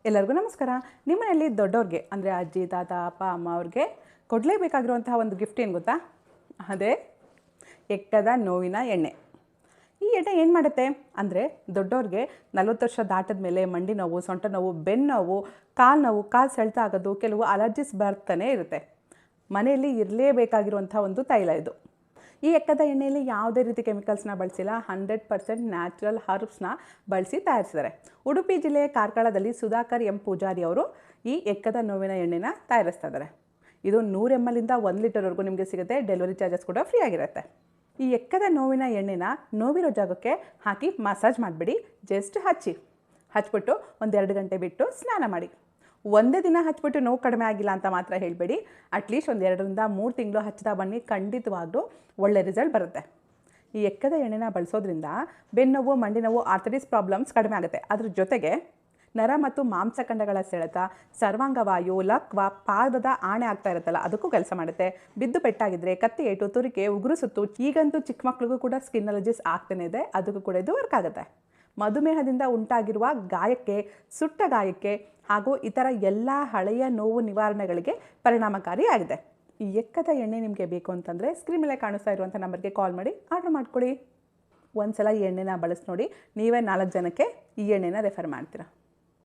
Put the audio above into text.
ಎಲ್ಲರಿಗೂ ನಮಸ್ಕಾರ. ನಿಮ್ಮನೆಯಲ್ಲಿ ದೊಡ್ಡವ್ರಿಗೆ ಅಂದರೆ ಅಜ್ಜಿ ತಾತ ಅಪ್ಪ ಅಮ್ಮ ಅವ್ರಿಗೆ ಕೊಡಲೇಬೇಕಾಗಿರುವಂತಹ ಒಂದು ಗಿಫ್ಟ್ ಏನು ಗೊತ್ತಾ? ಅದೇ ಎಕ್ಕದ ನೋವಿನ ಎಣ್ಣೆ. ಈ ಎಣ್ಣೆ ಏನು ಮಾಡುತ್ತೆ ಅಂದರೆ ದೊಡ್ಡವ್ರಿಗೆ 40 ವರ್ಷ ದಾಟದ ಮೇಲೆ ಮಂಡಿ ನೋವು, ಸೊಂಟ ನೋವು, ಬೆನ್ನು ನೋವು, ಕಾಲು ನೋವು, ಕಾಲು ಸೆಳೆತ ಆಗೋದು, ಕೆಲವು ಅಲರ್ಜಿಸ್ ಬರ್ತಾನೆ ಇರುತ್ತೆ. ಮನೆಯಲ್ಲಿ ಇರಲೇಬೇಕಾಗಿರುವಂಥ ಒಂದು ತೈಲ ಇದು. ಈ ಎಕ್ಕದ ಎಣ್ಣೆಯಲ್ಲಿ ಯಾವುದೇ ರೀತಿ ಕೆಮಿಕಲ್ಸ್ನ ಬಳಸಿಲ್ಲ, 100% ನ್ಯಾಚುರಲ್ ಹರ್ಬ್ಸ್ನ ಬಳಸಿ ತಯಾರಿಸಿದ್ದಾರೆ. ಉಡುಪಿ ಜಿಲ್ಲೆಯ ಕಾರ್ಕಳದಲ್ಲಿ ಸುಧಾಕರ್ ಎಂ ಪೂಜಾರಿ ಅವರು ಈ ಎಕ್ಕದ ನೋವಿನ ಎಣ್ಣೆನ ತಯಾರಿಸ್ತಾ ಇದ್ದಾರೆ. ಇದು 100 ml ಇಂದ 1 ಲೀಟರ್ವರೆಗೂ ನಿಮಗೆ ಸಿಗುತ್ತೆ. ಡೆಲಿವರಿ ಚಾರ್ಜಸ್ ಕೂಡ ಫ್ರೀ ಆಗಿರುತ್ತೆ. ಈ ಎಕ್ಕದ ನೋವಿನ ಎಣ್ಣೆನ ನೋವಿರೋ ಜಾಗಕ್ಕೆ ಹಾಕಿ ಮಸಾಜ್ ಮಾಡಿಬಿಡಿ. ಜಸ್ಟ್ ಹಚ್ಬಿಟ್ಟು 1-2 ಗಂಟೆ ಬಿಟ್ಟು ಸ್ನಾನ ಮಾಡಿ. ಒಂದೇ ದಿನ ಹಚ್ಬಿಟ್ಟು ನೋವು ಕಡಿಮೆ ಆಗಿಲ್ಲ ಅಂತ ಮಾತ್ರ ಹೇಳಬೇಡಿ. ಅಟ್ಲೀಸ್ಟ್ 1-2 ರಿಂದ 3 ತಿಂಗಳು ಹಚ್ತಾ ಬನ್ನಿ, ಖಂಡಿತವಾಗ್ಲೂ ಒಳ್ಳೆ ರಿಸಲ್ಟ್ ಬರುತ್ತೆ. ಈ ಎಕ್ಕದ ಎಣ್ಣೆನ ಬಳಸೋದ್ರಿಂದ ಬೆನ್ನೋವು, ಮಂಡಿ ನೋವು, ಆರ್ಥರಿಟಿಸ್ ಪ್ರಾಬ್ಲಮ್ಸ್ ಕಡಿಮೆ ಆಗುತ್ತೆ. ಅದ್ರ ಜೊತೆಗೆ ನರ ಮತ್ತು ಮಾಂಸಖಂಡಗಳ ಸೆಳೆತ, ಸರ್ವಾಂಗವಾಯು, ಲಕ್ವ, ಪಾದದ ಆಣೆ ಆಗ್ತಾ ಇರುತ್ತಲ್ಲ, ಅದಕ್ಕೂ ಕೆಲಸ ಮಾಡುತ್ತೆ. ಬಿದ್ದು ಪೆಟ್ಟಾಗಿದ್ದರೆ, ಕತ್ತಿ ಏಟು, ತುರಿಕೆ, ಉಗುರು ಸುತ್ತು, ಈಗಂತೂ ಚಿಕ್ಕ ಮಕ್ಳಿಗೂ ಕೂಡ ಸ್ಕಿನ್ ಅಲರ್ಜಿಸ್ ಆಗ್ತಾನೆ ಇದೆ, ಅದಕ್ಕೂ ಕೂಡ ಇದು ವರ್ಕ್ ಆಗುತ್ತೆ. ಮಧುಮೇಹದಿಂದ ಉಂಟಾಗಿರುವ ಗಾಯಕ್ಕೆ, ಸುಟ್ಟ ಗಾಯಕ್ಕೆ ಹಾಗೂ ಇತರ ಎಲ್ಲ ಹಳೆಯ ನೋವು ನಿವಾರಣೆಗಳಿಗೆ ಪರಿಣಾಮಕಾರಿಯಾಗಿದೆ. ಈ ಎಕ್ಕದ ಎಣ್ಣೆ ನಿಮಗೆ ಬೇಕು ಅಂತಂದರೆ ಸ್ಕ್ರೀನ್ ಮೇಲೆ ಕಾಣಿಸ್ತಾ ಇರುವಂಥ ನಂಬರ್ಗೆ ಕಾಲ್ ಮಾಡಿ ಆರ್ಡರ್ ಮಾಡ್ಕೊಳ್ಳಿ. ಒಂದ್ಸಲ ಈ ಎಣ್ಣೆನ ಬಳಸಿ ನೋಡಿ, ನೀವೇ 4 ಜನಕ್ಕೆ ಈ ಎಣ್ಣೆನ ರೆಫರ್ ಮಾಡ್ತೀರಾ.